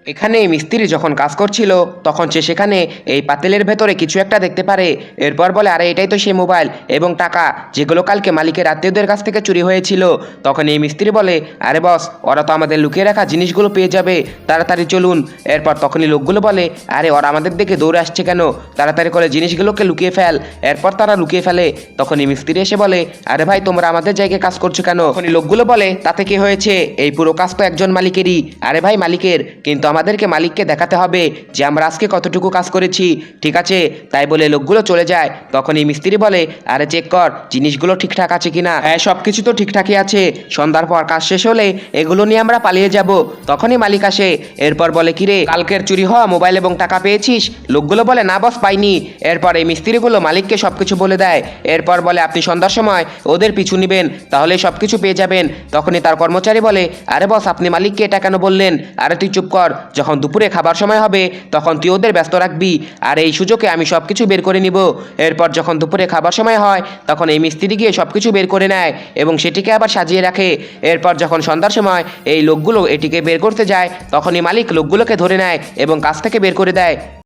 এখানে মিস্ত্রি যখন কাজ করছিল তখন সে সেখানে এই পাতিলের ভেতরে কিছু একটা দেখতে পারে। এরপর বলে, আরে এটাই তো সেই মোবাইল এবং টাকা যেগুলো কালকে মালিকের আত্মীয়দের কাছ থেকে চুরি হয়েছিল। তখন এই মিস্ত্রি বলে, আরে বস, ওরা তো আমাদের লুকিয়ে রাখা জিনিসগুলো পেয়ে যাবে, তাড়াতাড়ি চলুন। এরপর তখনই লোকগুলো বলে, আরে ওরা আমাদের দিকে দৌড়ে আসছে কেন, তাড়াতাড়ি করে জিনিসগুলোকে লুকিয়ে ফেল। এরপর তারা লুকিয়ে ফেলে। তখন এই মিস্ত্রি এসে বলে, আরে ভাই, তোমরা আমাদের জায়গায় কাজ করছো কেন? তখনই লোকগুলো বলে, তাতে কি হয়েছে, এই পুরো কাজ তো একজন মালিকেরই। আরে ভাই, মালিকের, কিন্তু আমাদেরকে মালিককে দেখাতে হবে যে আমরা আজকে কতটুকু কাজ করেছি, ঠিক আছে? তাই বলে লোকগুলো চলে যায়। তখন এই মিস্ত্রি বলে, আরে চেক কর জিনিসগুলো ঠিকঠাক আছে কিনা। হ্যাঁ, সব কিছু তো ঠিকঠাকই আছে, সন্ধ্যার পর কাজ শেষ হলে এগুলো নিয়ে আমরা পালিয়ে যাব। তখনই মালিক আসে। এরপর বলে, কিরে, কালকের চুরি হওয়া মোবাইল এবং টাকা পেয়েছিস? লোকগুলো বলে, না বস, পাইনি। এরপর এই মিস্ত্রিগুলো মালিককে সবকিছু বলে দেয়। এরপর বলে, আপনি সন্ধ্যার সময় ওদের পিছু নিবেন, তাহলে সবকিছু পেয়ে যাবেন। তখনই তার কর্মচারী বলে, আরে বস, আপনি মালিককে এটা কেন বললেন? আরে তুই চুপ কর, যখন দুপুরে খাবার সময় হবে তখন তুই ওদের ব্যস্ত রাখবি, আর এই সুযোগে আমি সব কিছু বের করে নিব। এরপর যখন দুপুরে খাবার সময় হয় তখন এই মিস্ত্রি গিয়ে সব কিছু বের করে নেয় এবং সেটিকে আবার সাজিয়ে রাখে। এরপর যখন সন্ধ্যার সময় এই লোকগুলো এটিকে বের করতে যায় তখনই মালিক লোকগুলোকে ধরে নেয় এবং কাজ থেকে বের করে দেয়।